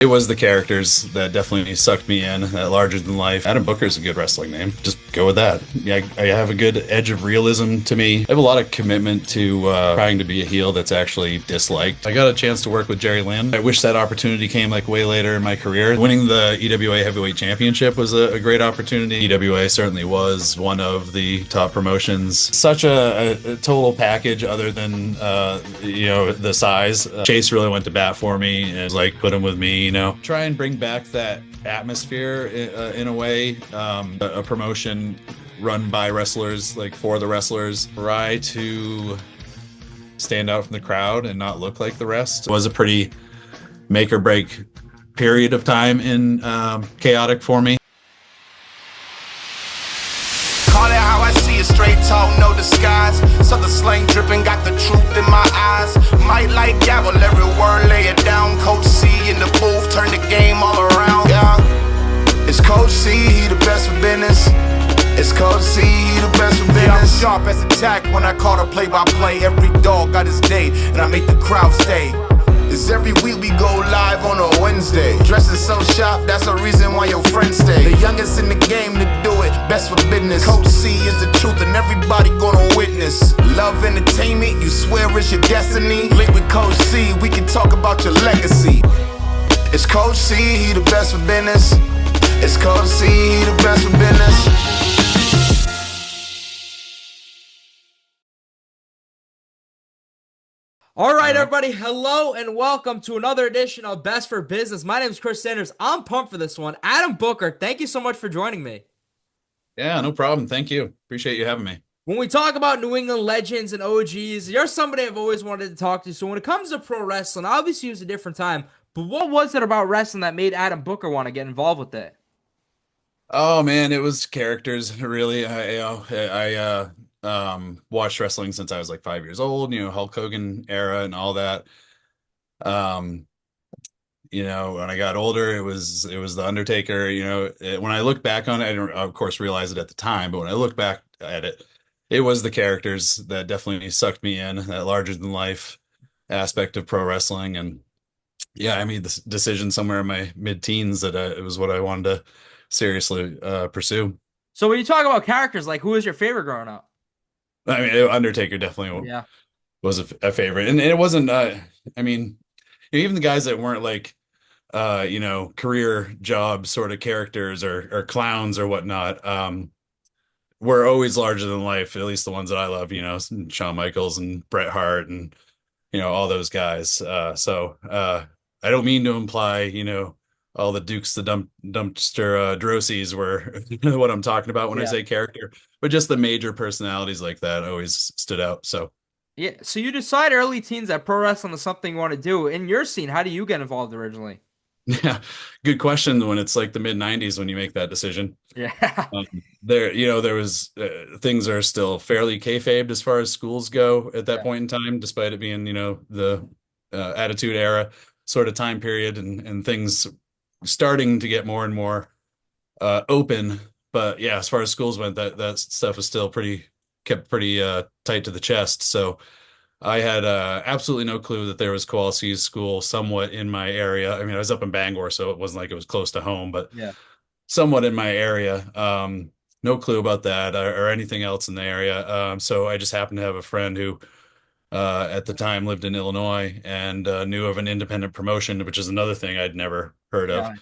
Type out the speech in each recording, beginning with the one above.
It was the characters that definitely sucked me in. That larger than life. Adam Booker's a good wrestling name. Just go with that. Yeah, I have a good edge of realism to me. I have a lot of commitment to trying to be a heel that's actually disliked. I got a chance to work with Jerry Lynn. I wish that opportunity came like way later in my career. Winning the EWA Heavyweight Championship was a great opportunity. EWA certainly was one of the top promotions. Such a total package other than the size. Chase really went to bat for me and like put him with me. Try and bring back that atmosphere in a way. A promotion run by wrestlers, like for the wrestlers. Try to stand out from the crowd and not look like the rest. It was a pretty make or break period of time in Chaotic for me. Call it how I see it, straight talk, no disguise. So the slang dripping, got the truth in my eyes. Might like gavel, every word, lay it down. Coach C in the booth, turn the game all around. Yeah, it's Coach C, he the best for business. It's Coach C, he the best for business. Yeah, I'm sharp as attack when I call the play-by-play. Every dog got his day, and I make the crowd stay. It's every week we go live on a Wednesday. Dressing so sharp, that's a reason why your friends stay. The youngest in the game to do it, best for business. Coach C is the truth and everybody gonna witness. Love entertainment, you swear it's your destiny. Link with Coach C, we can talk about your legacy. It's Coach C, he the best for business. It's Coach C, he the best for business. All right, everybody. Hello and welcome to another edition of Best for Business. My name is Chris Sanders. I'm pumped for this one. Adam Booker, thank you so much for joining me. Yeah, no problem. Thank you. Appreciate you having me. When we talk about New England legends and OGs, you're somebody I've always wanted to talk to. So when it comes to pro wrestling, obviously it was a different time, but what was it about wrestling that made Adam Booker want to get involved with it? Oh man, it was characters really. I watched wrestling since I was like 5 years old, Hulk Hogan era and all that. Um, when I got older, it was the Undertaker. When I look back on it, I didn't, of course, realize it at the time, but when I look back at it, it was the characters that definitely sucked me in, that larger than life aspect of pro wrestling. And yeah, I made this decision somewhere in my mid-teens that it was what I wanted to seriously pursue. So when you talk about characters, like who was your favorite growing up? I mean, Undertaker definitely Yeah. was a favorite, and it wasn't. I mean, even the guys that weren't like, career job sort of characters or clowns or whatnot, were always larger than life. At least the ones that I love, Shawn Michaels and Bret Hart and all those guys. I don't mean to imply, all the Dukes, the dumpster Drosies were what I'm talking about when I say character, but just the major personalities like that always stood out. So Yeah. So you decide early teens that pro wrestling is something you want to do. In your scene, how do you get involved originally? yeah, good question. When it's like the mid '90s when you make that decision, Yeah. there was things are still fairly kayfabed as far as schools go at that Yeah. point in time, despite it being the Attitude Era sort of time period and things starting to get more and more open. But yeah, as far as schools went, that stuff was still kept pretty tight to the chest. So I had absolutely no clue that there was Kowalski's school somewhat in my area. I mean, I was up in Bangor, so it wasn't like it was close to home, but Yeah. somewhat in my area. No clue about that or anything else in the area. So I just happened to have a friend who at the time lived in Illinois and knew of an independent promotion, which is another thing I'd never heard of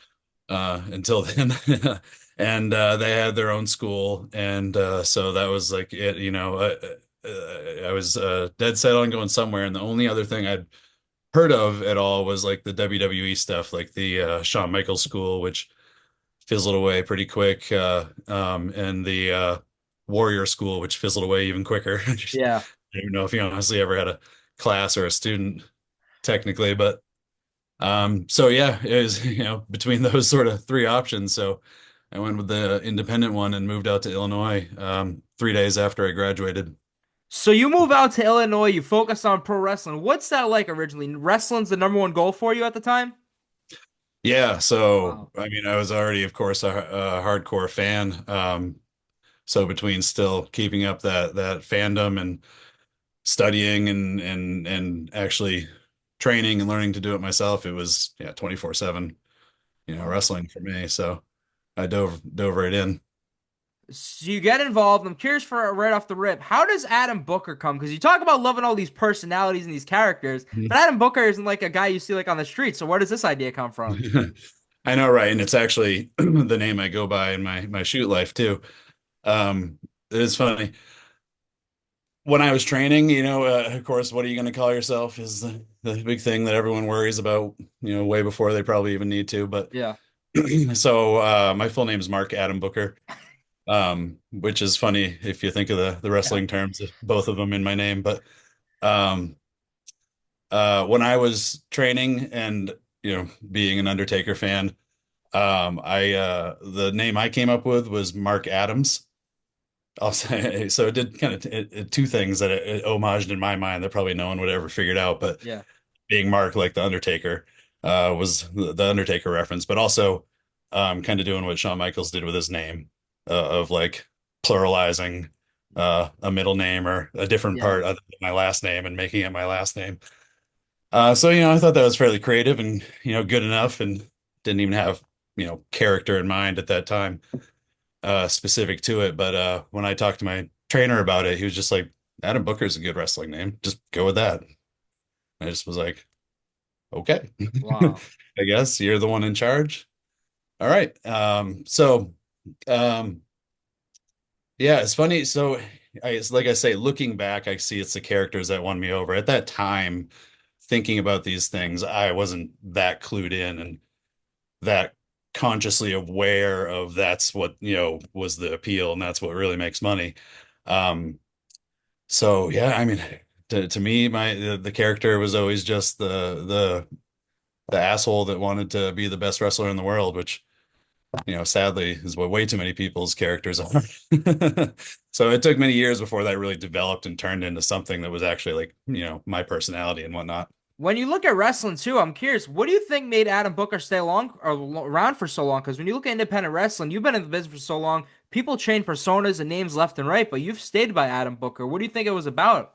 Yeah. until then. And they had their own school, and so that was like it. I was dead set on going somewhere, and the only other thing I'd heard of at all was like the WWE stuff, like the Shawn Michaels school, which fizzled away pretty quick, and the Warrior school, which fizzled away even quicker. I Yeah. don't even know if you honestly ever had a class or a student technically, but so yeah, it was, between those sort of three options. So I went with the independent one and moved out to Illinois 3 days after I graduated. So you move out to Illinois, you focus on pro wrestling. What's that like originally? Wrestling's the number one goal for you at the time? Yeah, so Wow. I mean, I was already, of course, a hardcore fan. So between still keeping up that fandom and studying and actually training and learning to do it myself, it was 24/7. Wow. wrestling for me. So I dove right in. So you get involved. I'm curious for right off the rip, how does Adam Booker come? Because you talk about loving all these personalities and these characters, but Adam Booker isn't like a guy you see like on the street. So where does this idea come from? I know, right? And it's actually the name I go by in my shoot life too. Um, it's funny. When I was training, of course, what are you going to call yourself is the big thing that everyone worries about, way before they probably even need to. But Yeah, so my full name is Mark Adam Booker, which is funny if you think of the yeah, wrestling terms, both of them in my name. But um, when I was training and being an Undertaker fan, I the name I came up with was Mark Adams. I'll say so. It did kind of two things that it homaged in my mind that probably no one would ever figured out. But yeah, being Mark like the Undertaker was the Undertaker reference, but also kind of doing what Shawn Michaels did with his name of like pluralizing a middle name or a different yeah. part other than my last name and making it my last name. So I thought that was fairly creative and good enough, and didn't even have character in mind at that time specific to it. But when I talked to my trainer about it, he was just like, Adam Booker's a good wrestling name. Just go with that. I just was like, okay, Wow. I guess you're the one in charge. All right. Um, yeah, it's funny. So it's like I say, looking back, I see it's the characters that won me over. At that time, thinking about these things, I wasn't that clued in and that consciously aware of that's what, was the appeal and that's what really makes money. Um, so yeah, I mean, to me, the character was always just the asshole that wanted to be the best wrestler in the world, which, sadly is what way too many people's characters are. So it took many years before that really developed and turned into something that was actually like, my personality and whatnot. When you look at wrestling too, I'm curious, what do you think made Adam Booker stay long or around for so long? Because when you look at independent wrestling, you've been in the business for so long. People change personas and names left and right, but you've stayed by Adam Booker. What do you think it was about?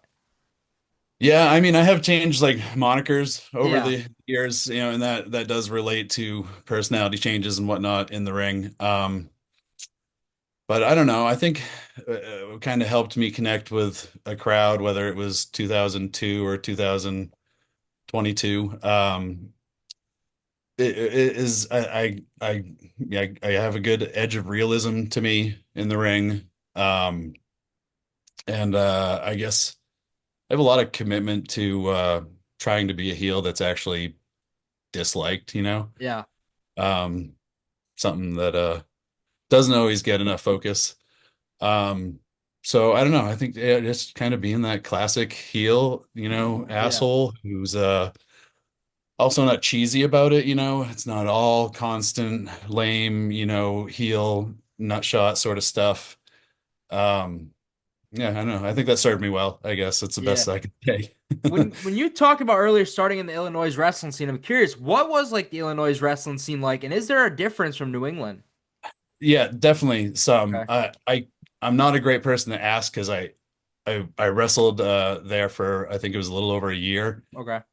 Yeah, I mean, I have changed like monikers over Yeah, the years, and that does relate to personality changes and whatnot in the ring. But I don't know. I think it kind of helped me connect with a crowd, whether it was 2002 or 2022. It is yeah, I have a good edge of realism to me in the ring. Um, and I guess I have a lot of commitment to trying to be a heel that's actually disliked, yeah, Um, something that doesn't always get enough focus. Um, so I don't know. I think yeah, just kind of being that classic heel, yeah. asshole who's also not cheesy about it, It's not all constant lame, heel nutshot sort of stuff. Um, yeah, I don't know. I think that served me well. I guess it's the Yeah. best I can say. When you talk about earlier starting in the Illinois wrestling scene, I'm curious, what was like the Illinois wrestling scene like, and is there a difference from New England? Yeah, definitely some. Okay. I'm not a great person to ask because I wrestled there for I think it was a little over a year. Okay.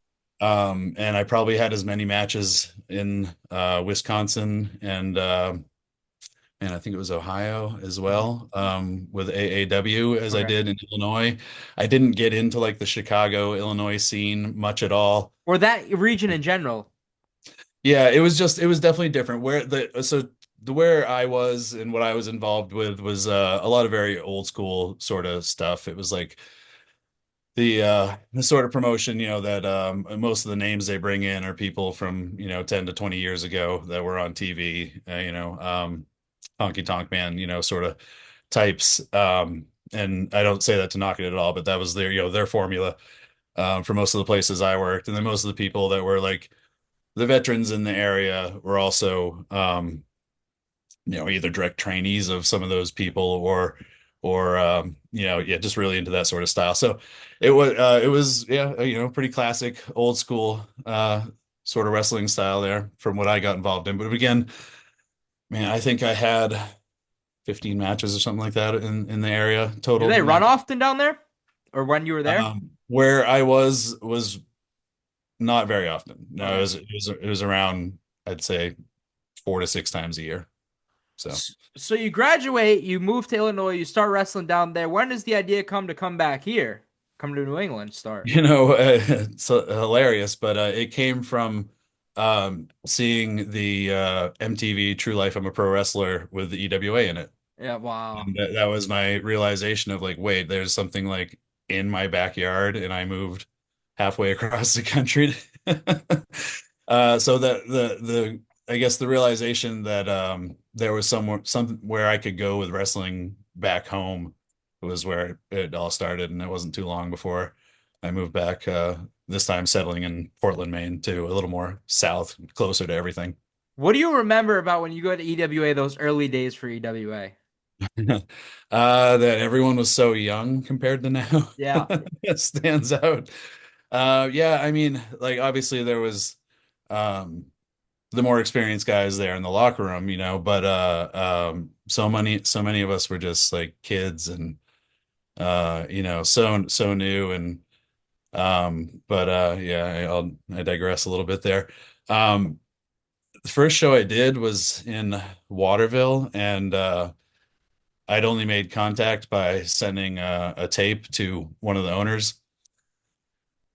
And I probably had as many matches in Wisconsin and I think it was Ohio as Mhm. well, with AAW as I Okay. did in Illinois. I didn't get into like the Chicago, Illinois scene much at all. Or that region in general. Yeah, it was definitely different. Where I was and what I was involved with was a lot of very old school sort of stuff. It was like the sort of promotion, that most of the names they bring in are people from, 10 to 20 years ago that were on TV, honky tonk man, sort of types. And I don't say that to knock it at all, but that was their formula for most of the places I worked. And then most of the people that were like the veterans in the area were also either direct trainees of some of those people or yeah, just really into that sort of style. So it was yeah, pretty classic old school sort of wrestling style there from what I got involved in. But again, man, I think I had 15 matches or something like that in the area Do total they run match. often down there? Or when you were there? Where I was not very often. No, it Okay. was it was it was around, I'd say, 4 to 6 times a year. So, So you graduate, you move to Illinois, you start wrestling down there. When does the idea come back here? Come to New England, start. it's hilarious, but it came from seeing the MTV True Life I'm a Pro Wrestler with the EWA in it. Yeah, wow. And that was my realization of like, wait, there's something like in my backyard, and I moved halfway across the country. So that the I guess the realization that there was somewhere I could go with wrestling back home was where it all started, and it wasn't too long before I moved back. This time settling in Portland, Maine, to a little more south, closer to everything. What do you remember about when you go to EWA, those early days for EWA? That everyone was so young compared to now. Yeah. It stands out. Yeah, I mean, like obviously there was um the more experienced guys there in the locker room, but so many of us were just like kids and so new and but yeah, I digress a little bit there. Um the first show I did was in Waterville, and I'd only made contact by sending a tape to one of the owners.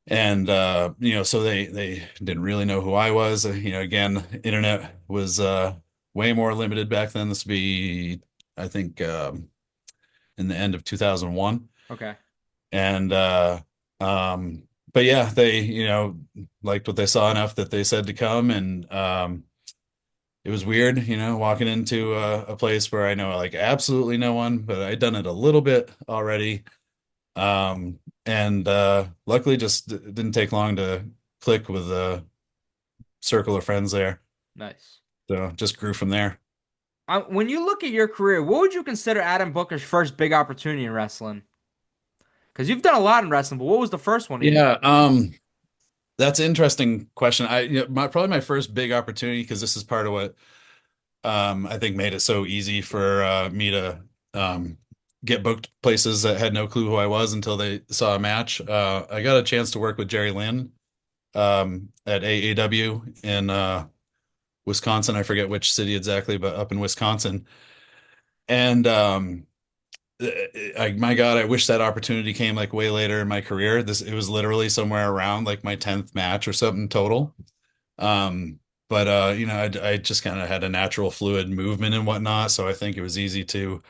And so they didn't really know who I was. Again, internet was way more limited back then. This would be, I think, in the end of 2001. Okay. And but yeah, they liked what they saw enough that they said to come. And it was weird, walking into a place where I know like absolutely no one, but I'd done it a little bit already. And luckily just didn't take long to click with a circle of friends there. Nice. So just grew from there. When you look at your career, what would you consider Adam Booker's first big opportunity in wrestling? Because you've done a lot in wrestling, but what was the first one he did? Yeah, that's an interesting question. Probably my first big opportunity, because this is part of what I think made it so easy for me to get booked places that had no clue who I was until they saw a match. I got a chance to work with Jerry Lynn at AAW in Wisconsin. I forget which city exactly, but up in Wisconsin. And my God, I wish that opportunity came like way later in my career. It was literally somewhere around like my 10th match or something total. But I just kind of had a natural fluid movement and whatnot, so I think it was easy to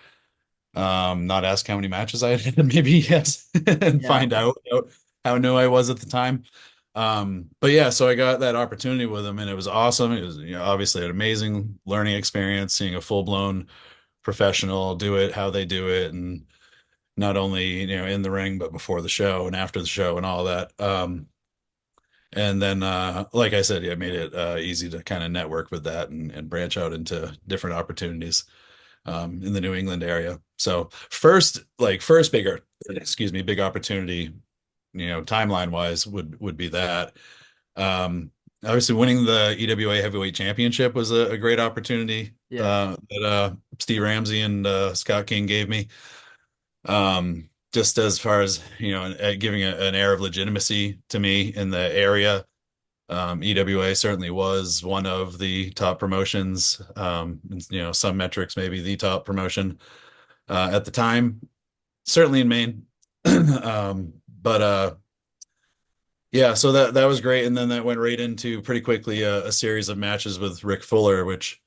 not ask how many matches I had, maybe yes, and Yeah. find out how new I was at the time. But yeah, so I got that opportunity with him, and it was awesome. It was, obviously an amazing learning experience, seeing a full-blown professional do it, how they do it, and not only, in the ring, but before the show and after the show and all that. And then, like I said, yeah, it made it easy to kind of network with that and branch out into different opportunities in the New England area. So first bigger, excuse me, big opportunity, timeline wise would be that. Obviously winning the EWA Heavyweight Championship was a great opportunity Yeah. that Steve Ramsey and Scott King gave me. Just as far as, giving an air of legitimacy to me in the area. EWA certainly was one of the top promotions, some metrics, maybe the top promotion at the time, certainly in Maine. But yeah, so that was great. And then that went right into pretty quickly a series of matches with Rick Fuller, which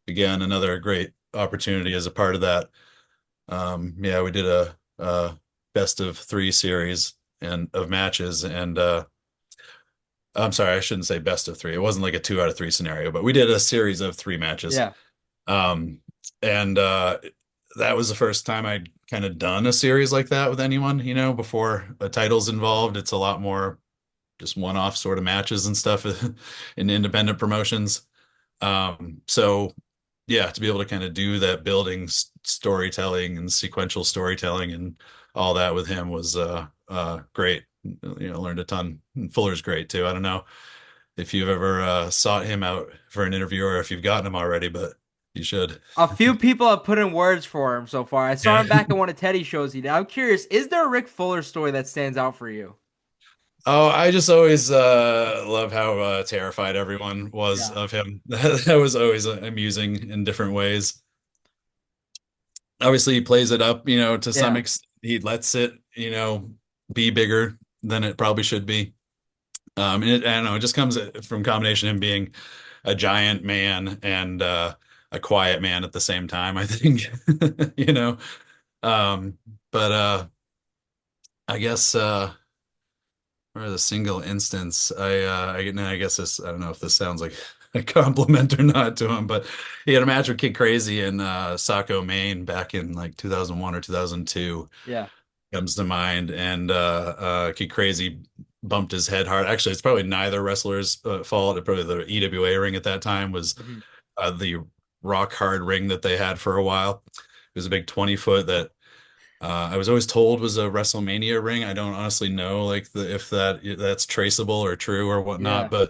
again, another great opportunity as a part of that. Yeah, we did a best of 3 series and of matches, and I'm sorry, I shouldn't say best of 3. It wasn't like a 2 out of 3 scenario, but we did a series of 3 matches. Yeah. Um, and that was the first time I'd kind of done a series like that with anyone, before a title's involved. It's a lot more just one-off sort of matches and stuff in independent promotions. So yeah, to be able to kind of do that building storytelling and sequential storytelling and all that with him was great. Learned a ton. And Fuller's great too. I don't know if you've ever sought him out for an interview or if you've gotten him already, but you should. A few people have put in words for him so far. I saw Yeah. him back at one of Teddy's shows he did. I'm curious, is there a Rick Fuller story that stands out for you? Oh, I just always love how terrified everyone was Yeah. of him. That was always amusing in different ways. Obviously, he plays it up, to some Yeah. extent. He lets it, be bigger than it probably should be. And I don't know, it just comes from combination of him being a giant man and a quiet man at the same time, I think. You know. Um, but I guess for the single instance, I guess this I don't know if this sounds like a compliment or not to him, but he had a match with Kid Crazy in Saco, Maine back in like 2001 or 2002 Yeah. comes to mind, and Kid Crazy bumped his head hard. Actually, it's probably neither wrestler's fault. Probably the EWA ring at that time was Mhm. the rock hard ring that they had for a while. It was a big 20 foot that I was always told was a WrestleMania ring. I don't honestly know like if that's traceable or true or whatnot, Yeah.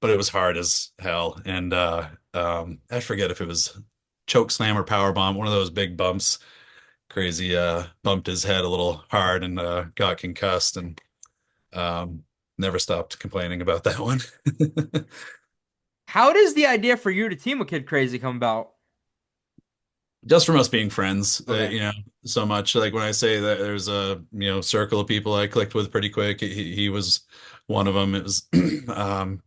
but it was hard as hell. And I forget if it was choke slam or power bomb, one of those big bumps. Crazy bumped his head a little hard and got concussed and never stopped complaining about that one. How does the idea for you to team with Kid Crazy come about? Just from us being friends, Okay. so much. Like when I say that there's a, circle of people I clicked with pretty quick, he was one of them. It was, I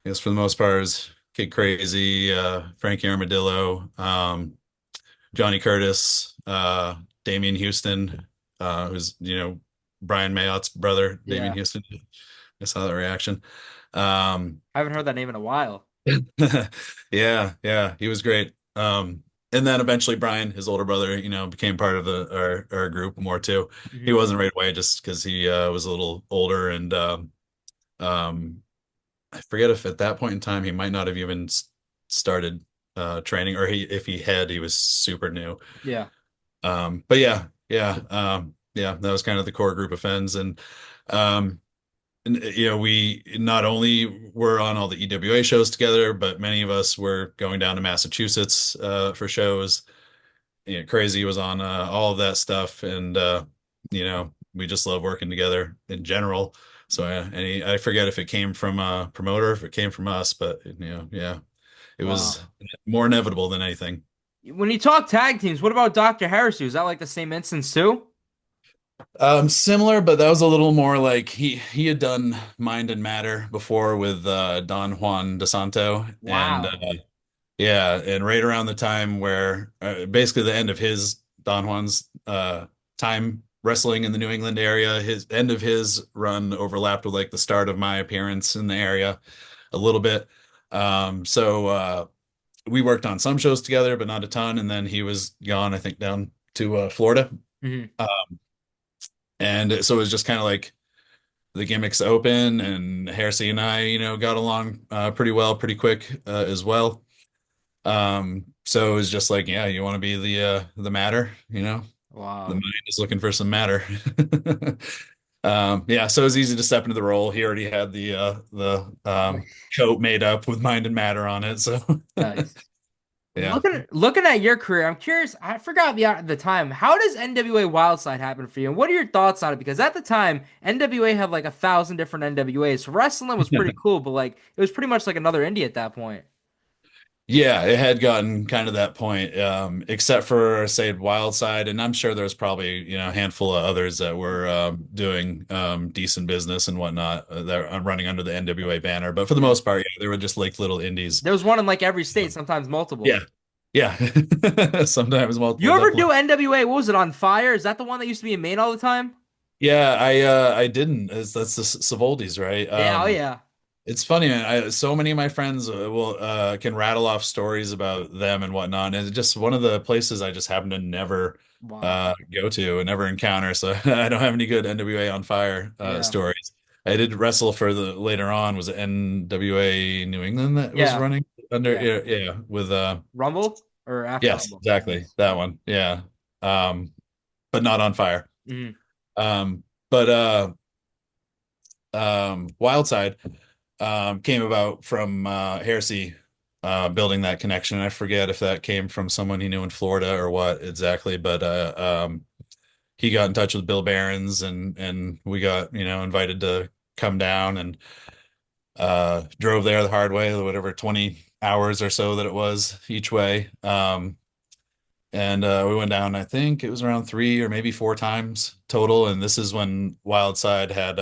guess for the most part, it was Kid Crazy, Frankie Armadillo, Johnny Curtis, Damian Houston, who's, Brian Mayott's brother, Damian Yeah. Houston. I saw that reaction. Um, I haven't heard that name in a while. yeah, yeah, he was great. And then eventually Brian, his older brother, became part of our group more too. He Mhm. wasn't right away just because he was a little older and um, I forget if at that point in time he might not have even started training or if he had, he was super new. Yeah. But yeah, yeah, yeah, that was kind of the core group of friends um, and, we not only were on all the EWA shows together, but many of us were going down to Massachusetts for shows. Crazy was on all of that stuff, and we just love working together in general. So, I forget if it came from a promoter, if it came from us, but yeah, it was Wow. more inevitable than anything. When you talk tag teams, what about Dr. Heresy? Was that like the same instance too? Similar, but that was a little more like he had done Mind and Matter before with Don Juan DeSanto, and Wow. yeah, and right around the time where basically the end of his Don Juan's time wrestling in the New England area, his end of his run overlapped with like the start of my appearance in the area a little bit. So we worked on some shows together, but not a ton. And then he was gone, I think, down to Florida. Mhm. Uh, and so it was just kind of like the gimmicks open, and Heresy and I, got along pretty well, pretty quick as well. So it was just like, yeah, you want to be the matter, the Wow. mind is looking for some matter. Yeah, so it was easy to step into the role. He already had the coat made up with mind and matter on it. So Nice. yeah. Looking at your career, I'm curious. I forgot the time. How does NWA Wildside happen for you, and what are your thoughts on it? Because at the time, NWA had like 1,000 different NWAs. So wrestling was pretty cool, but like it was pretty much like another indie at that point. Yeah, it had gotten kind of that point, except for say Wildside, and I'm sure there's probably a handful of others that were doing decent business and whatnot that are running under the NWA banner. But for the Yeah. most part, yeah, they were just like little indies. There was one in like every state, sometimes multiple. Yeah, yeah, sometimes multiple, You ever definitely. do NWA? What was it on Fire? Is that the one that used to be in Maine all the time? Yeah, I didn't. That's the Savoldi's, right? Yeah, oh yeah. It's funny, man. So many of my friends will can rattle off stories about them and whatnot, and it's just one of the places I just happen to never Wow. go to and never encounter. So I don't have any good NWA on Fire Yeah. stories. I did wrestle for the later on. Was it NWA New England that was Yeah. running under? Yeah. Yeah, yeah, with Rumble or after yes, Rumble? exactly Nice. that one. Yeah, but not on Fire. Mhm. But Wildside came about from Heresy building that connection. I forget if that came from someone he knew in Florida or what exactly, but he got in touch with Bill Behrens, and we got, invited to come down, and drove there the hard way, whatever 20 hours or so that it was each way. And we went down, I think it was around 3 or maybe 4 times total. And this is when Wildside had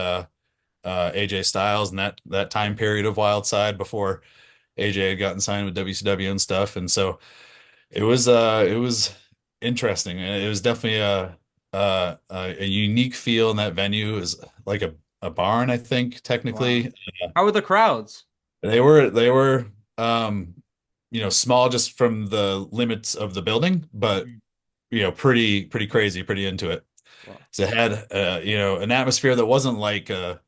AJ Styles, and that time period of Wildside before AJ had gotten signed with WCW and stuff. And so it was interesting. And it was definitely a unique feel in that venue. It was like a barn, I think, Wow. technically. How were the crowds? They were small just from the limits of the building, but Mhm. pretty crazy, pretty into it. Wow. So it had an atmosphere that wasn't like a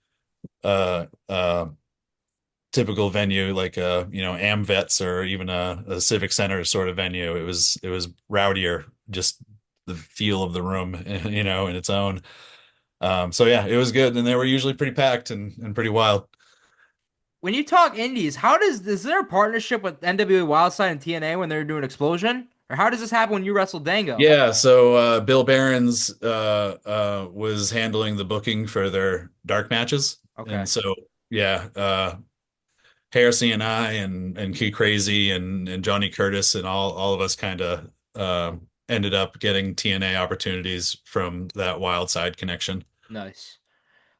typical venue like AmVets or even a Civic Center sort of venue. It was rowdier, just the feel of the room, in its own. So yeah, it was good, and they were usually pretty packed and pretty wild. When you talk indies, how does is there a partnership with NWA Wildside and TNA when they're doing Explosion? Or how does this happen when you wrestle Dango? Yeah, so Bill Behrens was handling the booking for their dark matches. Okay. And so yeah, Heresy and I and Kid Krazy and Johnny Curtis and all of us kind of ended up getting TNA opportunities from that Wild Side connection. Nice.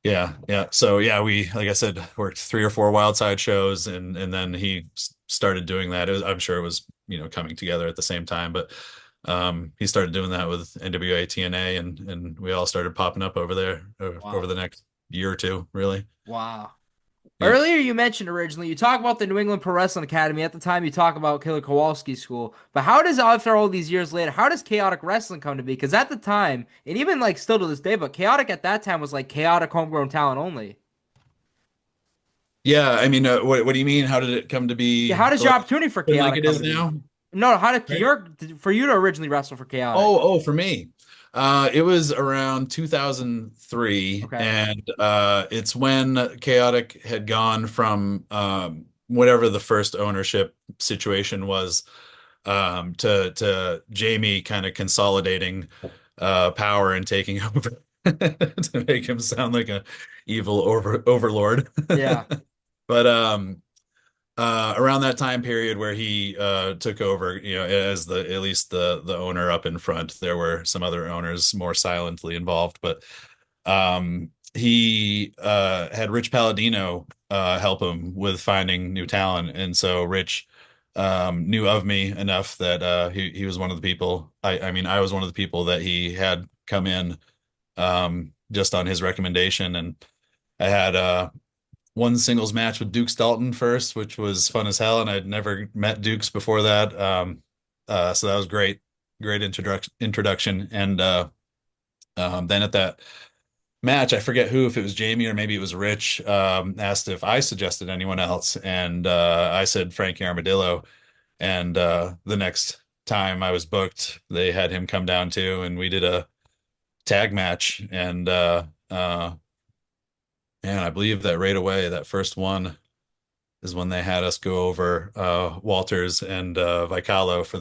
Yeah, yeah. So yeah, we, like I said, worked 3 or 4 Wild Side shows, and then he started doing that. I'm sure it was, coming together at the same time, but he started doing that with NWA TNA, and we all started popping up over there over Wow. the next year or two, really. Wow. Yeah. Earlier, you mentioned originally you talk about the New England Pro Wrestling Academy. At the time, you talk about Killer Kowalski's school. But how does, after all these years later, how does chaotic wrestling come to be? Because at the time, and even like still to this day, but chaotic at that time was like chaotic homegrown talent only. Yeah, I mean, what do you mean? How did it come to Yeah, be how does your opportunity for like chaotic it come is to be? now? No, how did Right. for you to originally wrestle for chaotic? Oh, for me. It was around 2003, Okay. and it's when Chaotic had gone from whatever the first ownership situation was, to Jamie kind of consolidating power and taking over to make him sound like a evil overlord. Yeah. But around that time period where he took over, as the at least the owner up in front, there were some other owners more silently involved, but he had Rich Palladino help him with finding new talent, and so Rich knew of me enough that he was one of the people. I mean, I was one of the people that he had come in just on his recommendation, and I had one singles match with Duke Dalton first, which was fun as hell, and I'd never met Dukes before that. So that was great introduction. And then at that match, I forget who, if it was Jamie or maybe it was Rich, asked if I suggested anyone else, and I said Frankie Armadillo. And the next time I was booked, they had him come down too, and we did a tag match, and man, I believe that right away, that first one is when they had us go over Walters and Vicalo for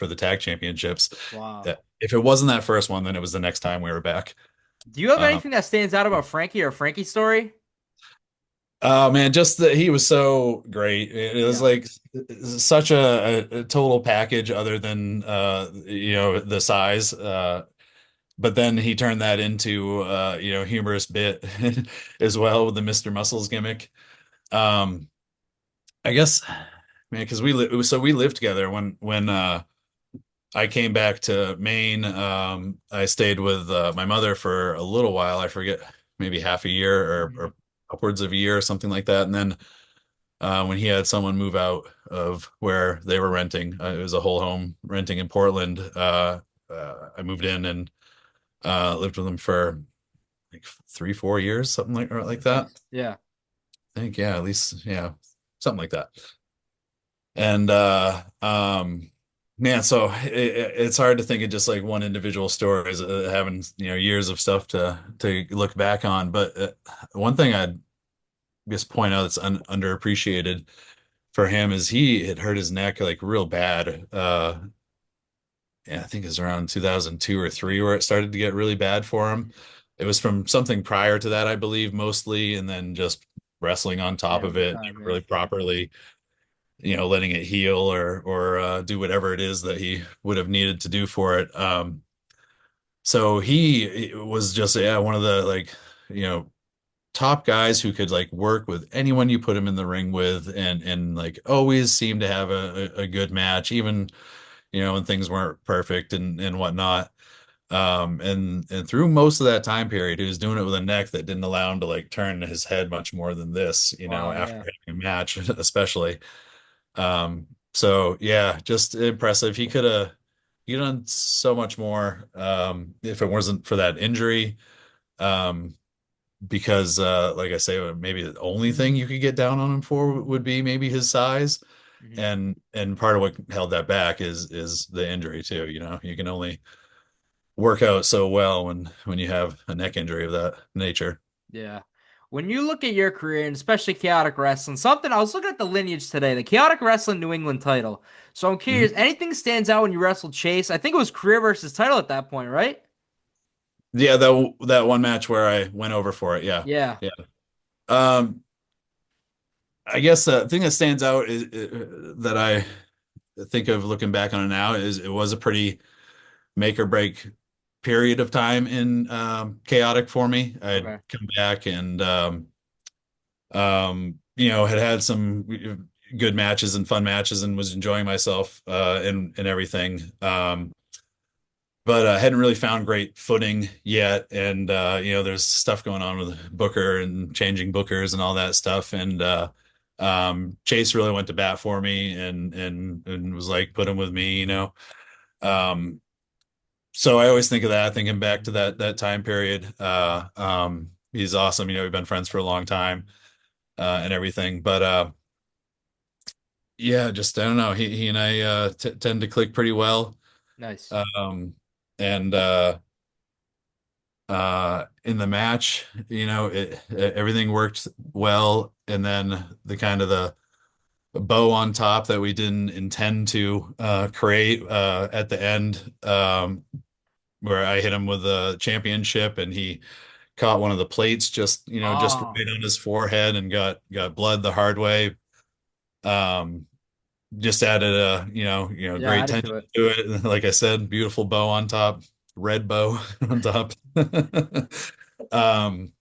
the tag championships. Wow. If it wasn't that first one, then it was the next time we were back. Do you have Uh, anything that stands out about Frankie or Frankie's story? oh man, just that he was so great. It was Yeah. like such a total package, other than the size. But then he turned that into humorous bit as well with the Mr. Muscles gimmick. Um, I guess, man, because we lived together when I came back to Maine. I stayed with my mother for a little while. I forget, maybe half a year or Mhm. upwards of a year or something like that. And then when he had someone move out of where they were renting, it was a whole home renting in Portland. I moved in and lived with him for like 3, 4 years, something like that. Nice. Yeah. I think, yeah, at least, yeah, something like that. And man, so it's hard to think of just like one individual story as having years of stuff to look back on. But one thing I'd just point out that's underappreciated for him is he had hurt his neck like real bad yeah, I think it was around 2002 or three where it started to get really bad for him. It was from something prior to that, I believe, mostly, and then just wrestling on top Yeah, of over it, time, yeah. really properly, letting it heal or do whatever it is that he would have needed to do for it. So he was just, yeah, one of the like, you know, top guys who could like work with anyone you put him in the ring with, and like always seemed to have a good match, even when things weren't perfect and whatnot. And through most of that time period, he was doing it with a neck that didn't allow him to like turn his head much more than this, Wow, after yeah. having a match, especially. So yeah, just impressive. He done so much more, if it wasn't for that injury. Um, because like I say, maybe the only thing you could get down on him for would be maybe his size. Mhm. And part of what held that back is the injury too. You can only work out so well when you have a neck injury of that nature. Yeah. When you look at your career, and especially Chaotic Wrestling, something I was looking at the lineage today, the Chaotic Wrestling New England title. So I'm curious, Mhm. anything stands out when you wrestled Chase? I think it was career versus title at that point, right? Yeah, that one match where I went over for it. Yeah. Yeah. Yeah. Um, I guess the thing that stands out is that I think of looking back on it now is it was a pretty make or break period of time in chaotic for me. I had Okay. come back and had some good matches and fun matches and was enjoying myself and everything. But I hadn't really found great footing yet. And there's stuff going on with Booker and changing Bookers and all that stuff. And Chase really went to bat for me and was like, put him with me. Um, so I always think of that, thinking back to that time period. He's awesome. We've been friends for a long time and everything. But yeah, just I don't know. He and I t tend to click pretty well. Nice. And in the match, everything worked well. And then the kind of the bow on top that we didn't intend to create at the end, where I hit him with a championship and he caught one of the plates just Oh, right on his forehead and got blood the hard way. Um, just added a yeah, great added tension to it. to it. Like I said, beautiful bow on top, red bow on top. um,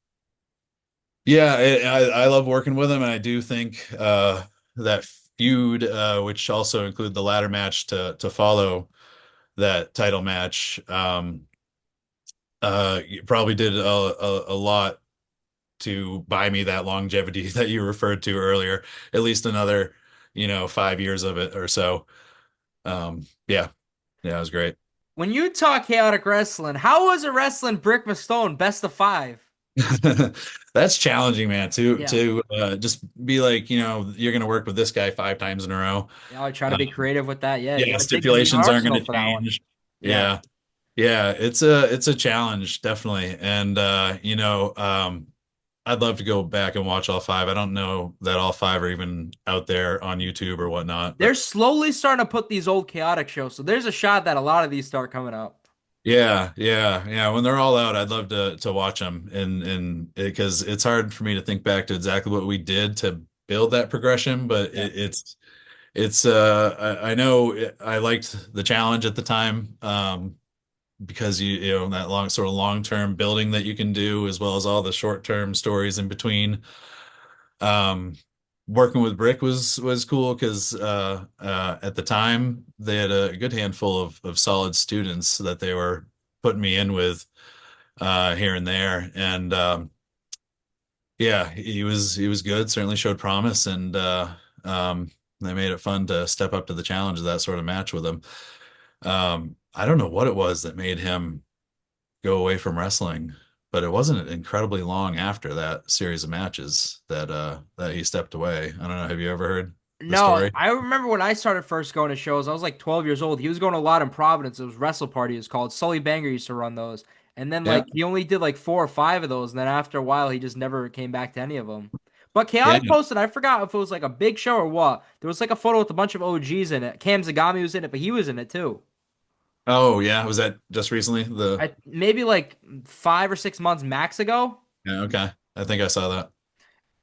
yeah, I love working with him, and I do think that feud, which also include the ladder match to follow that title match, probably did a lot to buy me that longevity that you referred to earlier. At least another 5 years of it or so. Yeah, yeah, it was great. When you talk Chaotic Wrestling, how was it wrestling Brick Mastone best of five? That's challenging, man, to Yeah. just be like, you're gonna work with this guy 5 times in a row. Yeah, I try to Uh, be creative with that. Yeah, you yeah, got to dig deep in the stipulations aren't arsenal gonna for that one. change. Yeah. Yeah. Yeah, it's a challenge, definitely. And I'd love to go back and watch all five. I don't know that all five are even out there on YouTube or whatnot, They're but slowly starting to put these old chaotic shows. So there's a shot that a lot of these start coming up. yeah, yeah, yeah. When they're all out, I'd love to watch them, and because it's hard for me to think back to exactly what we did to build that progression, but Yeah. it's I know I liked the challenge at the time, because that long-term building that you can do, as well as all the short-term stories in between. Um, Working with Brick was cool because at the time they had a good handful of solid students that they were putting me in with here and there, and yeah, he was good. Certainly showed promise, and they made it fun to step up to the challenge of that sort of match with him. I don't know what it was that made him go away from wrestling, but it wasn't incredibly long after that series of matches that he stepped away. I don't know. Have you ever heard the No, story? I remember when I started first going to shows, I was like 12 years old. He was going a lot in Providence. It was Wrestle Party, it was called. Sully Banger used to run those. And then Yeah. like he only did like 4 or 5 of those, and then after a while he just never came back to any of them. But Yeah. Chaotic posted, I forgot if it was like a big show or what. There was like a photo with a bunch of OGs in it. Cam Zagami was in it, but he was in it too. Oh yeah, was that just recently? The Maybe like 5 or 6 months max ago. Yeah, okay. I think I saw that.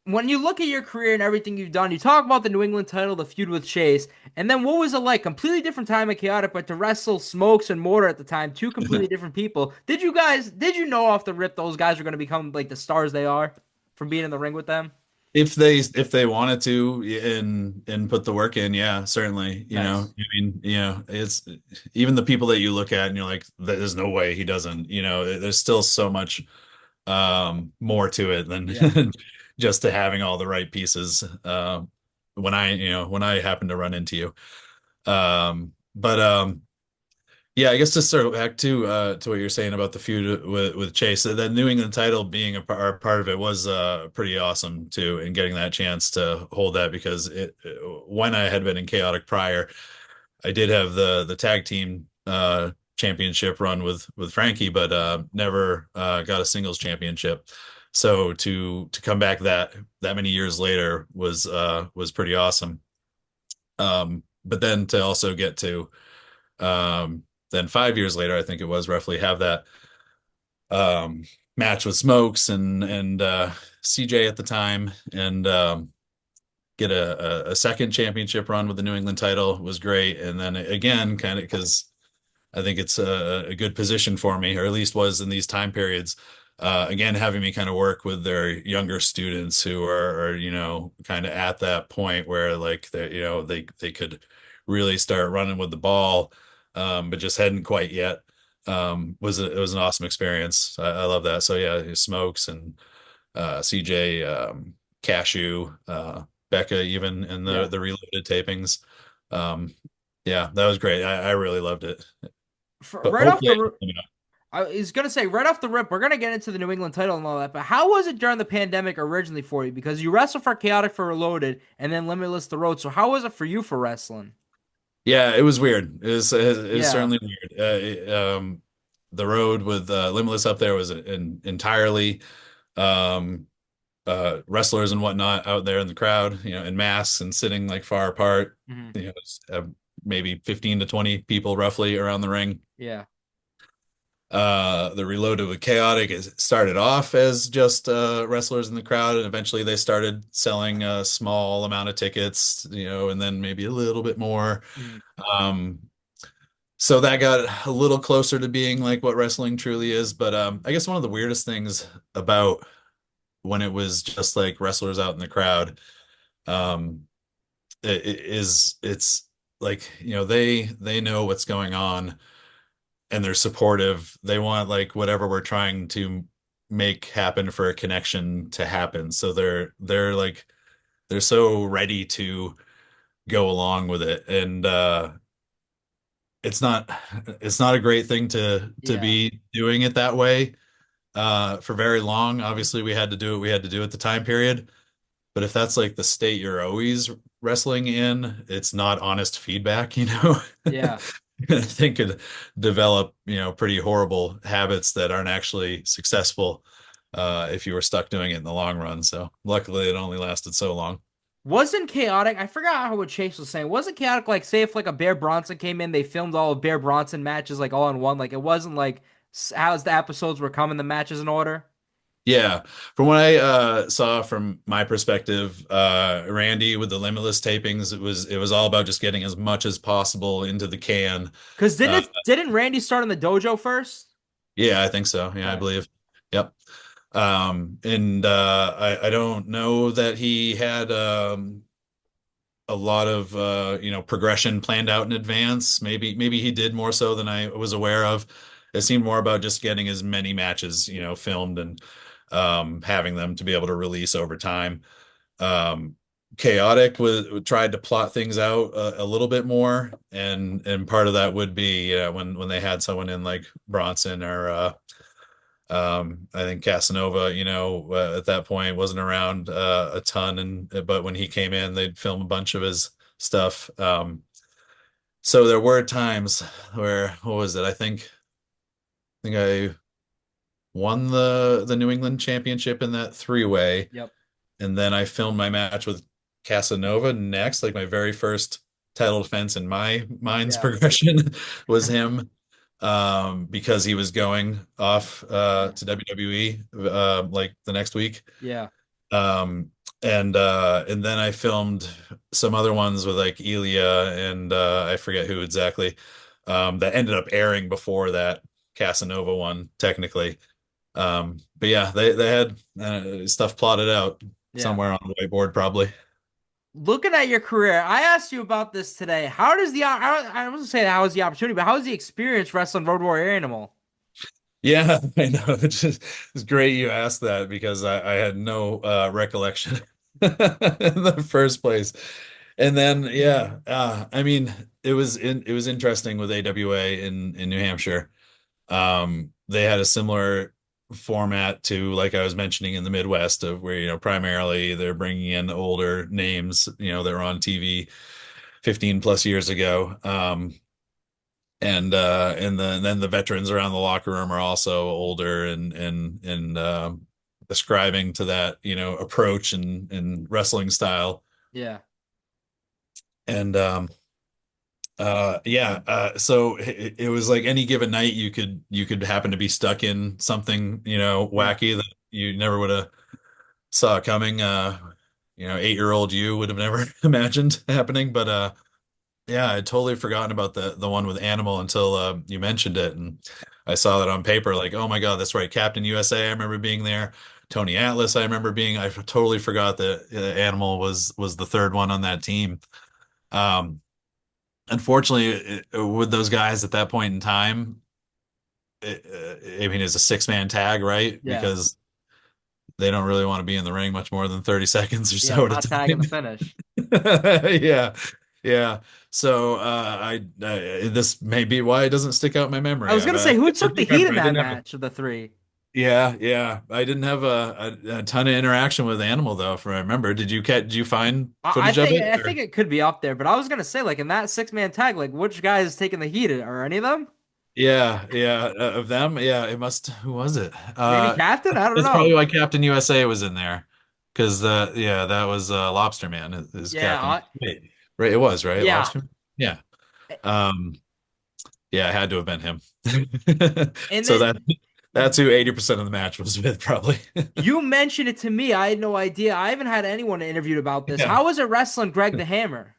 When you look at your career and everything you've done, you talk about the New England title, the feud with Chase, and then what was it like? Completely different time at Chaotic, but to wrestle Smokes and Mortar at the time, two completely different people. Did you know off the rip those guys were going to become like the stars they are from being in the ring with them? If they wanted to and put the work in, yeah, certainly. Nice. I mean, it's even the people that you look at and you're like, there's no way he doesn't. There's still so much more to it than Yeah. just to having all the right pieces. When I happen to run into you. But Yeah, I guess to circle back to what you're saying about the feud with Chase, that New England title being part of it was pretty awesome too, and getting that chance to hold that because when I had been in Chaotic prior, I did have the tag team championship run with Frankie, but never got a singles championship. So to come back that many years later was pretty awesome. But then to also get to then 5 years later, I think it was roughly have that um, match with Smokes and CJ at the time, and get a second championship run with the New England title was great. And then again, kind of because I think it's a good position for me, or at least was in these time periods. Again, having me kind of work with their younger students who are kind of at that point where like they could really start running with the ball, but just hadn't quite yet. It was an awesome experience. I love that. So yeah, Smokes and CJ, Cashew, Becca, even in the Yeah. the Reloaded tapings. Um, yeah, that was great. I really loved it. But Right off hopefully, the I was gonna say right off the rip, we're gonna get into the New England title and all that. But how was it during the pandemic originally for you? Because you wrestled for Chaotic for Reloaded and then Limitless the Road. So how was it for you for wrestling? yeah, it was weird. It was Yeah. certainly weird. The road with Limitless up there was entirely um, wrestlers and whatnot out there in the crowd, in masks and sitting like far apart. Hmm. Maybe 15 to 20 people roughly around the ring. Yeah. The Reloaded with Chaotic started off as just wrestlers in the crowd, and eventually they started selling a small amount of tickets, and then maybe a little bit more. Mhm. Um, so that got a little closer to being like what wrestling truly is. But I guess one of the weirdest things about when it was just like wrestlers out in the crowd, um, it's like they know what's going on and they're supportive. They want like whatever we're trying to make happen for a connection to happen. So they're like they're so ready to go along with it. And it's not a great thing to Yeah. be doing it that way for very long. Obviously, we had to do at the time period. But if that's like the state you're always wrestling in, it's not honest feedback. Yeah. I think could develop, pretty horrible habits that aren't actually successful if you were stuck doing it in the long run. So luckily it only lasted so long. Wasn't Chaotic, I forgot how what Chase was saying. Wasn't Chaotic like, say, if like a Bear Bronson came in, they filmed all of Bear Bronson matches like all in one? Like it wasn't like how's the episodes were coming, the matches in order? Yeah. From what I saw from my perspective, Randy with the Limitless tapings, it was all about just getting as much as possible into the can. Because Uh, didn't Randy start in the dojo first? yeah, I think so. Yeah, I Okay. believe. Yep. And I don't know that he had a lot of progression planned out in advance. Maybe he did more so than I was aware of. It seemed more about just getting as many matches, filmed and having them to be able to release over time. Um, Chaotic tried to plot things out a little bit more, and part of that would be when they had someone in like Bronson or I think Casanova, at that point wasn't around a ton, and but when he came in, they'd film a bunch of his stuff. So there were times where what was it? I think I won the New England championship in that three-way, Yep. and then I filmed my match with Casanova next, like my very first title defense in my mind's Yeah. progression was him. because he was going off Yeah. to WWE like the next week. Yeah. Um, and then I filmed some other ones with like Elia and I forget who exactly that ended up airing before that Casanova one technically. But yeah, they had stuff plotted out Yeah. somewhere on the whiteboard probably. Looking at your career, I asked you about this today. How does I wasn't saying how is the opportunity, but how is the experience wrestling Road Warrior Animal? Yeah, I know. It's great you asked that because I had no recollection in the first place. And then yeah, I mean it was interesting with AWA in New Hampshire. They had a similar format to like I was mentioning in the Midwest of where primarily they're bringing in older names that were on TV 15 plus years ago. And then the veterans around the locker room are also older and ascribing to that approach and wrestling style. Yeah. And yeah, so it was like any given night you could happen to be stuck in something Yeah. wacky that you never would have saw coming. 8-year-old you would have never imagined happening. But yeah, I'd totally forgotten about the one with Animal until you mentioned it, and I saw that on paper. Like, oh my God, that's right, Captain USA. I remember being there. Tony Atlas. I remember being. I totally forgot that Animal was the third one on that team. Um, Unfortunately, with those guys at that point in time, I mean, it's a six-man tag, right? Yeah. Because they don't really want to be in the ring much more than 30 seconds or Yeah. so They're at a not tagging time. the finish. Yeah. Yeah. So this may be why it doesn't stick out in my I memory. was gonna say who I took didn't the heat remember. in I that didn't have match of the three. yeah, yeah. I didn't have a ton of interaction with Animal though, if I remember. Did you find I footage of think it? I think Or? it could be up there, but I was gonna say like in that 6-man tag, like which guy is taking the heat? Are any of them? Yeah, yeah. Of them, yeah. It must. Who was it? Maybe Captain? I don't That's probably know. why Captain USA was in there, because yeah, that was Lobster Man is Yeah, Captain. Wait, right? It was right, yeah. Lobster Man? Yeah. Um, yeah, it had to have been him. And So then that's who 80% of the match was with, probably. you mentioned it to me. I had no idea. I haven't had anyone interviewed about this. Yeah. How was it wrestling Greg the Hammer?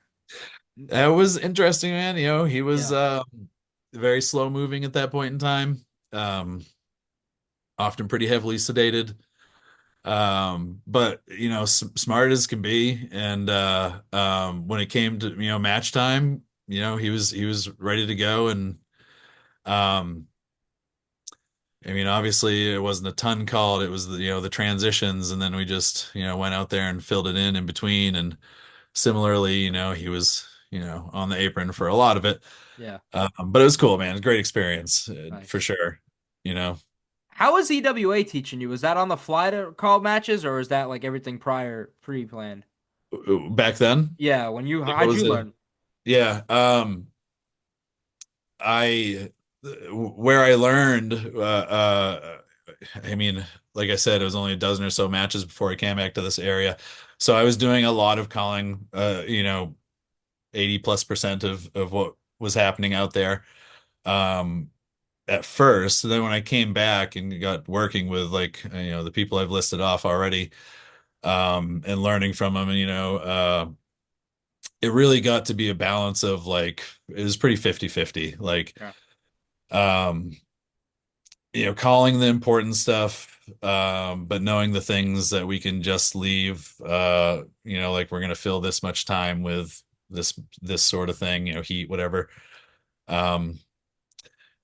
That was interesting, man. He was Yeah, very slow moving at that point in time. Um, Often pretty heavily sedated. But smart as can be. And when it came to, match time, he was ready to go. And um I mean, obviously it wasn't a ton called. It was the transitions, and then we just, went out there and filled it in between. And similarly, he was, on the apron for a lot of it. yeah, But it was cool, man. Great experience, for nice. sure. You know, How was EWA teaching you? Was that on the fly to call matches, or is that like everything prior, pre-planned? Back then, Yeah, like, what how'd was you it? learn? Yeah. I where I learned, I mean, like I said, it was only a dozen or so matches before I came back to this area. So I was doing a lot of calling, 80+% of what was happening out there. Um, at first. And then when I came back and got working with like, the people I've listed off already, and learning from them, and, it really got to be a balance of like, it was pretty 50-50. Like, Yeah, um, calling the important stuff, but knowing the things that we can just leave, like we're going to fill this much time with this sort of thing, heat, whatever. Um,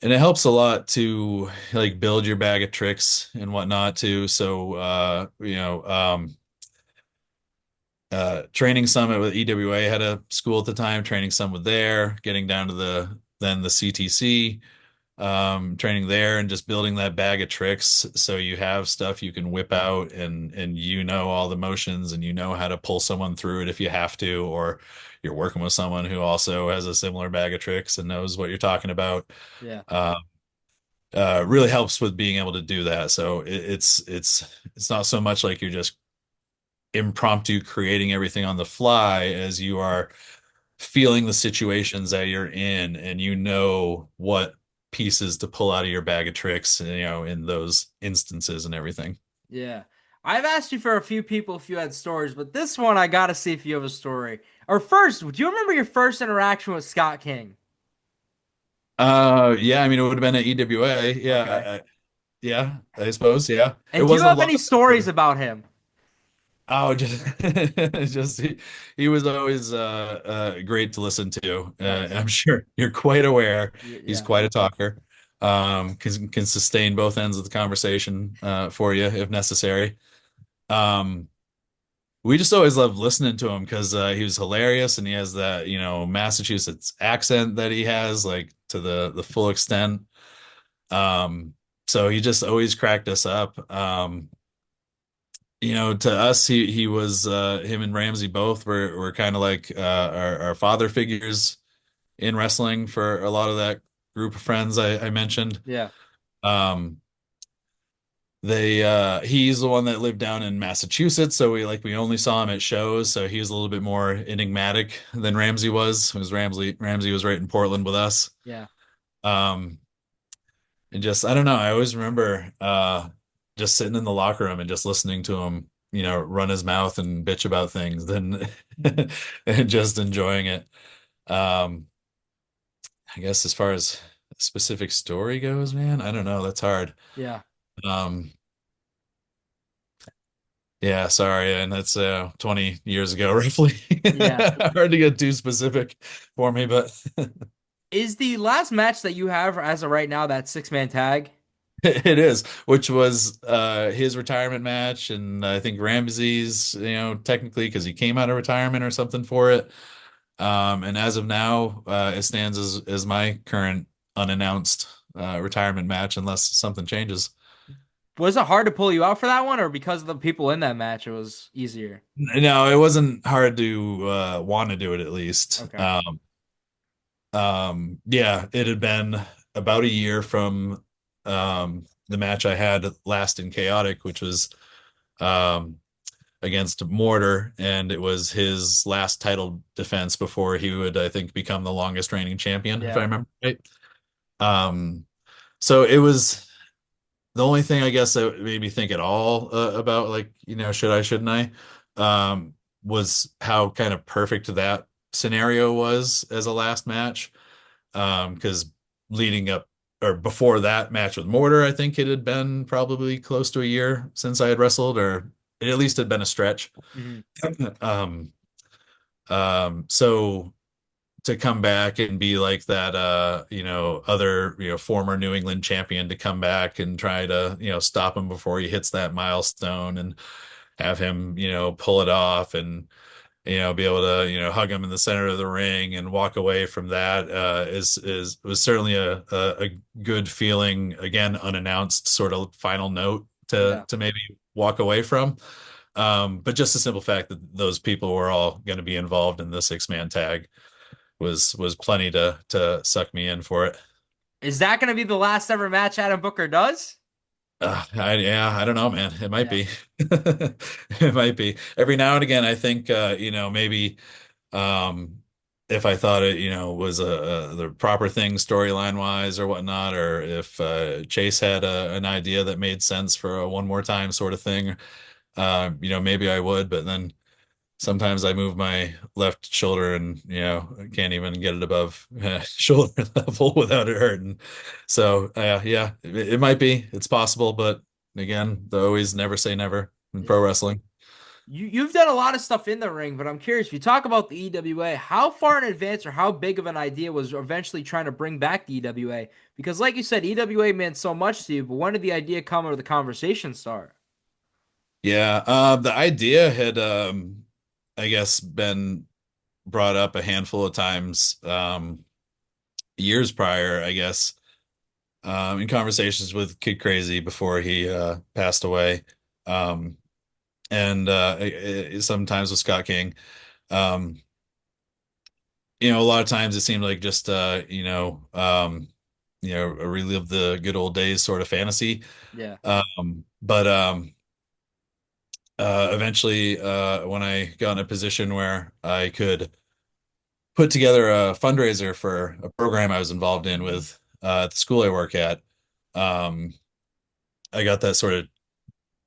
and it helps a lot to like build your bag of tricks and whatnot too. So, training summit with EWA had a school at the time, training some with there, getting down to then the CTC, training there and just building that bag of tricks so you have stuff you can whip out and all the motions and how to pull someone through it if you have to, or you're working with someone who also has a similar bag of tricks and knows what you're talking about. yeah, Um, really helps with being able to do that. So it's not so much like you're just impromptu creating everything on the fly as you are feeling the situations that you're in, and what pieces to pull out of your bag of tricks, in those instances and everything. Yeah. I've asked you for a few people if you had stories, but this one I gotta see if you have a story. Or first, do you remember your first interaction with Scott King? Yeah, I mean, it would have been at EWA. Yeah, Okay. yeah, I suppose. Yeah, it And do you wasn't have long. any stories about him? Oh, just, just he was always great to listen to. Nice. I'm sure you're quite aware he's Yeah. quite a talker. Can sustain both ends of the conversation for you if necessary. Um, we just always loved listening to him because he was hilarious and he has that Massachusetts accent that he has like to the full extent. Um, so he just always cracked us up. To us, he was him and Ramsey both were kind of like our father figures in wrestling for a lot of that group of friends I mentioned. Yeah. Um, he's the one that lived down in Massachusetts, so we only saw him at shows, so he was a little bit more enigmatic than Ramsey was. Because Ramsey was right in Portland with us. Yeah. Um, and just I don't know, I always remember just sitting in the locker room and just listening to him, run his mouth and bitch about things and and just enjoying it. Um, I guess as far as a specific story goes, man, I don't know, that's hard. Yeah. Um, yeah, sorry, and that's 20 years ago roughly. Yeah. Hard to get too specific for me, but Is the last match that you have as of right now that six-man tag? it is, which was his retirement match, and I think Ramsey's, technically because he came out of retirement or something for it. And as of now, it stands as my current unannounced retirement match, unless something changes. Was it hard to pull you out for that one, or because of the people in that match, it was easier? No, it wasn't hard to want to do it at least. Okay. Yeah, it had been about a year from the match I had last in Chaotic, which was um, against Mortar, and it was his last title defense before he would, I think, become the longest reigning champion, if I Yeah. remember right. Um, so it was the only thing I guess that made me think at all about like, should I, shouldn't I? Was how kind of perfect that scenario was as a last match. Because leading up or before that match with Mortar, I think it had been probably close to a year since I had wrestled, or it at least had been a stretch. Hmm. Um, so to come back and be like that, other, former New England champion to come back and try to, stop him before he hits that milestone and have him, pull it off and, be able to, hug him in the center of the ring and walk away from that, is was certainly a good feeling, again, unannounced sort of final note Yeah. to maybe walk away from. But just the simple fact that those people were all going to be involved in the six-man tag was plenty to suck me in for it. Is that going to be the last ever match Adam Booker does? I don't know, man. It might Yeah. be. It might be. Every now and again, I think, maybe um, if I thought it, was the proper thing storyline wise or whatnot, or if Chase had an idea that made sense for a one more time sort of thing, maybe I would. But then sometimes I move my left shoulder and I can't even get it above shoulder level without it hurting. So yeah, it might be, it's possible, but again, the always never say never in pro Yeah. wrestling. You've done a lot of stuff in the ring, but I'm curious, if you talk about the EWA, how far in advance or how big of an idea was eventually trying to bring back the EWA? Because like you said, EWA meant so much to you, but when did the idea come or the conversation start? Yeah, the idea had I guess been brought up a handful of times years prior, I guess, in conversations with Kid Krazy before he passed away. And sometimes with Scott King. Um, a lot of times it seemed like just a relive the good old days sort of fantasy. Yeah. But eventually, when I got in a position where I could put together a fundraiser for a program I was involved in with at the school I work at, um, I got that sort of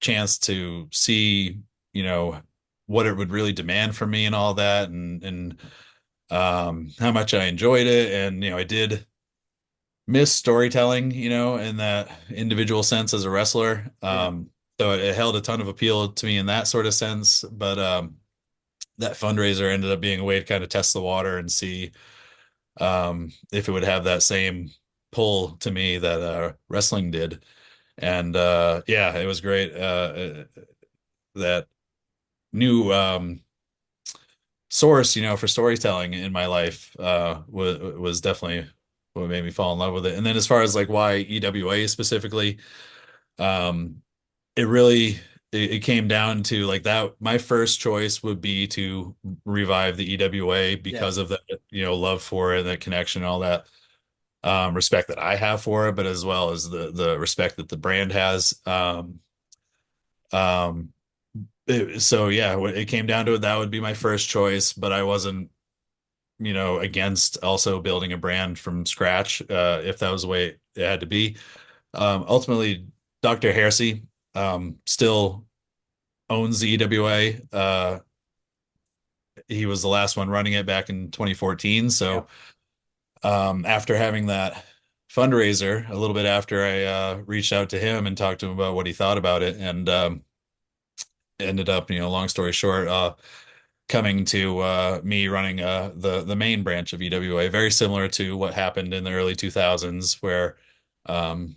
chance to see, you know, what it would really demand from me and all that, and how much I enjoyed it. And, I did miss storytelling, in that individual sense as a wrestler. Yeah. So it held a ton of appeal to me in that sort of sense. But that fundraiser ended up being a way to kind of test the water and see if it would have that same pull to me that wrestling did. And yeah, it was great. That new source, for storytelling in my life was definitely what made me fall in love with it. And then as far as like why EWA specifically, um, it really it came down to like that. My first choice would be to revive the EWA Yeah. because of that, love for it, that connection, all that respect that I have for it, but as well as the respect that the brand has. Um, so yeah, when it came down to it, that would be my first choice, but I wasn't, against also building a brand from scratch, if that was the way it had to be. Ultimately, Dr. Heresy, still owns the EWA. He was the last one running it back in 2014. Yeah. So, after having that fundraiser, a little bit after I reached out to him and talked to him about what he thought about it, and ended up, long story short, coming to me running the main branch of EWA, very similar to what happened in the early 2000s, where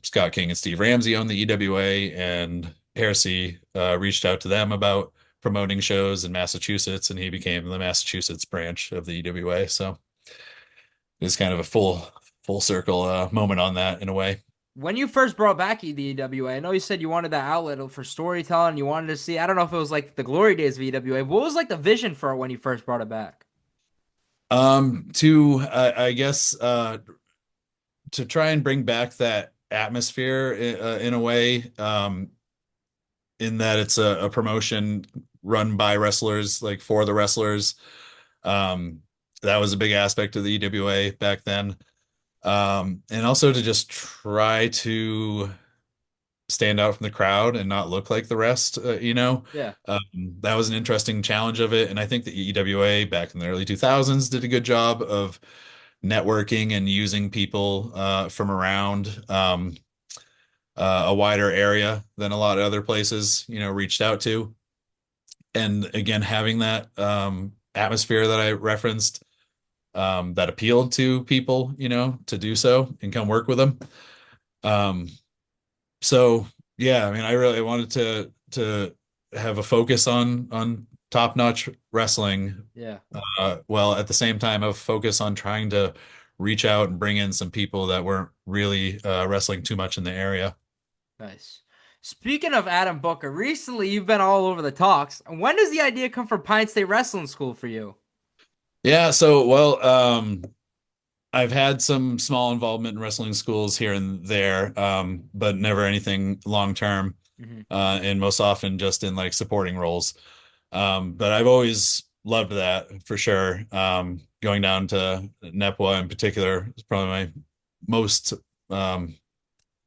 Scott King and Steve Ramsey owned the EWA, and Heresy reached out to them about promoting shows in Massachusetts, and he became the Massachusetts branch of the EWA. So it was kind of a full circle moment on that in a way. When you first brought back the EWA, I know you said you wanted that outlet for storytelling. You wanted to see, I don't know if it was like the glory days of EWA. What was like the vision for it when you first brought it back? To I guess to try and bring back that atmosphere in a way, in that it's a promotion run by wrestlers, like for the wrestlers. Um, that was a big aspect of the EWA back then. And also to just try to stand out from the crowd and not look like the rest, Yeah. that was an interesting challenge of it. And I think the EWA back in the early 2000s did a good job of networking and using people from around a wider area than a lot of other places, reached out to. And again, having that atmosphere that I referenced, that appealed to people, to do so and come work with them. Um, so yeah, I mean, I really wanted to have a focus on top-notch wrestling, Yeah. while at the same time have a focus on trying to reach out and bring in some people that weren't really wrestling too much in the area. Nice. Speaking of Adam Booker, recently you've been all over the talks. When does the idea come from Pine State Wrestling School for you? Yeah, so well, I've had some small involvement in wrestling schools here and there, but never anything long term, Hmm. and most often just in like supporting roles. But I've always loved that for sure. Going down to NEPWA in particular is probably my most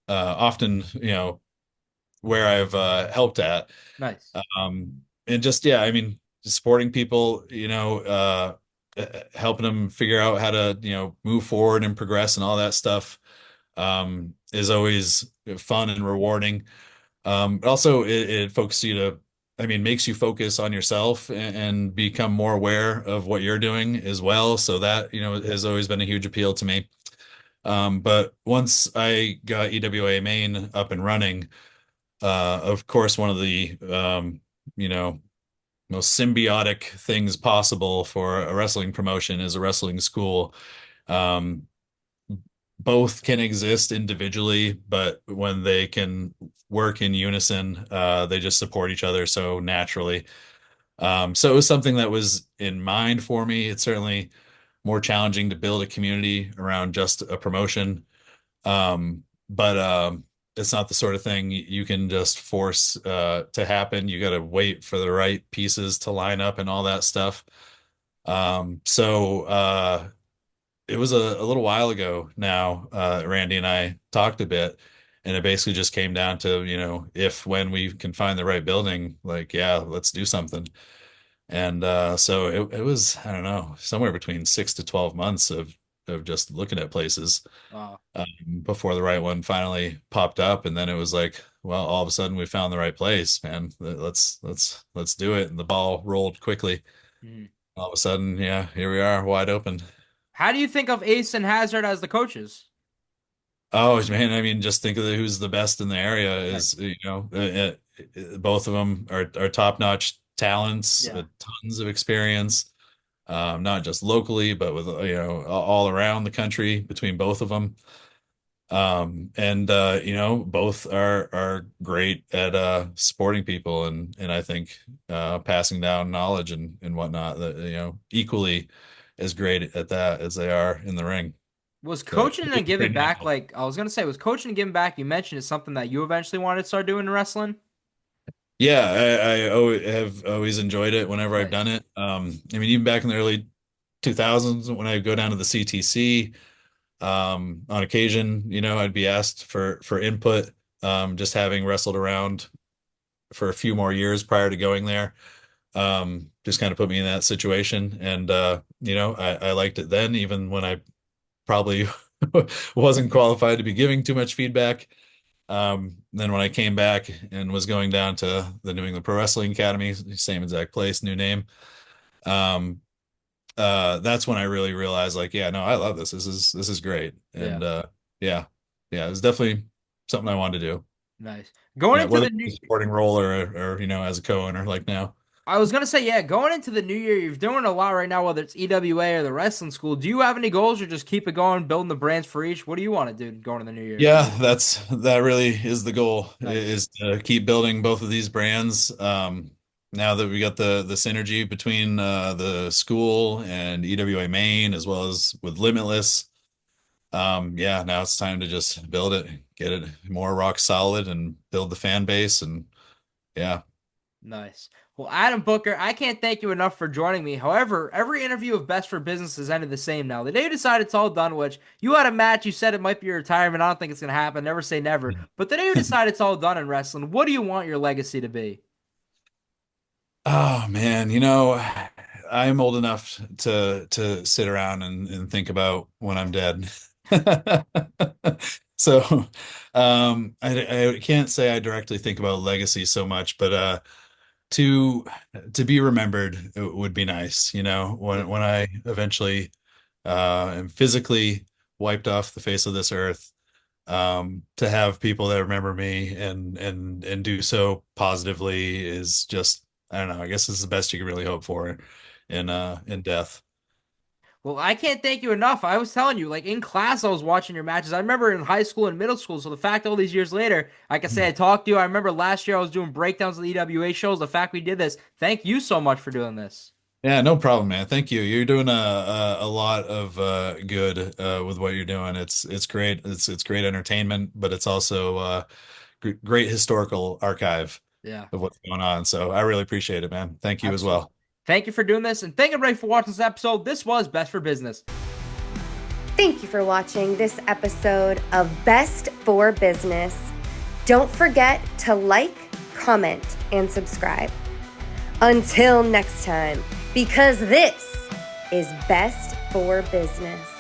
often, where I've helped at. Nice. And just yeah, I mean, just supporting people, helping them figure out how to, move forward and progress and all that stuff, is always fun and rewarding. But also it focuses you to, I mean, makes you focus on yourself and become more aware of what you're doing as well. So that, has always been a huge appeal to me. But once I got EWA Main up and running, of course, one of the, you know, most symbiotic things possible for a wrestling promotion is a wrestling school. Um, both can exist individually, but when they can work in unison, they just support each other so naturally. So it was something that was in mind for me. It's certainly more challenging to build a community around just a promotion. But it's not the sort of thing you can just force to happen. You got to wait for the right pieces to line up and all that stuff. So it was a little while ago now. Randy and I talked a bit, and it basically just came down to, if when we can find the right building, like, yeah, let's do something. And so it was, I don't know, somewhere between 6 to 12 months of just looking at places Wow. before the right one finally popped up. And then it was like, well, all of a sudden we found the right place, man. Let's do it. And the ball rolled quickly. Mhm. All of a sudden, yeah, here we are, wide open. How do you think of Ace and Hazard as the coaches? Oh man, I mean, just think of who's the best in the area Right. is, both of them are top-notch talents, Yeah. tons of experience, not just locally, but with, all around the country between both of them. And both are great at supporting people and I think passing down knowledge and whatnot that, equally as great at that as they are in the ring. Was So coaching it's and giving pretty back, natural. like I was gonna say, was coaching and giving back? You mentioned it's something that you eventually wanted to start doing in wrestling. Yeah, have always enjoyed it whenever I've done Nice. it. I mean, even back in the early 2000s when I go down to the CTC, on occasion, I'd be asked for input, just having wrestled around for a few more years prior to going there. Just kind of put me in that situation. And I liked it then, even when I probably wasn't qualified to be giving too much feedback. Then when I came back and was going down to the New England Pro Wrestling Academy, same exact place, new name. Um, that's when I really realized, like, yeah, no, I love this. This is great. Yeah. And yeah, yeah, it was definitely something I wanted to do. Nice. Going Yeah, into whether the it's new a supporting role or as a co-owner like now. I was gonna say, yeah, going into the new year, you're doing a lot right now, whether it's EWA or the wrestling school. Do you have any goals or just keep it going, building the brands for each? What do you want to do going in the new year? Yeah, that really is the goal, Nice. is to keep building both of these brands. Now that we got the synergy between the school and EWA Main as well as with Limitless. Yeah, now it's time to just build it, get it more rock solid and build the fan base and yeah. Nice. Well, Adam Booker, I can't thank you enough for joining me. However, every interview of Best for Business has ended the same now. The day you decide it's all done, which you had a match, you said it might be your retirement. I don't think it's going to happen. Never say never. But the day you decide it's all done in wrestling, what do you want your legacy to be? Oh man, I'm old enough to sit around and think about when I'm dead. So I can't say I directly think about legacy so much, but to to be remembered would be nice, when Yeah. I eventually am physically wiped off the face of this earth, to have people that remember me and do so positively is just, I don't know, I guess it's the best you can really hope for in death. Well, I can't thank you enough. I was telling you, like in class, I was watching your matches. I remember in high school and middle school. So the fact all these years later, I can say I talked to you. I remember last year I was doing breakdowns of the EWA shows. The fact we did this, thank you so much for doing this. Yeah, no problem, man. Thank you. You're doing a lot of good with what you're doing. It's great. It's great entertainment, but it's also great historical archive Yeah, of what's going on. So I really appreciate it, man. Thank you as absolutely. well. Thank you for doing this, and thank everybody for watching this episode. This was Best for Business. Thank you for watching this episode of Best for Business. Don't forget to like, comment, and subscribe. Until next time, because this is Best for Business.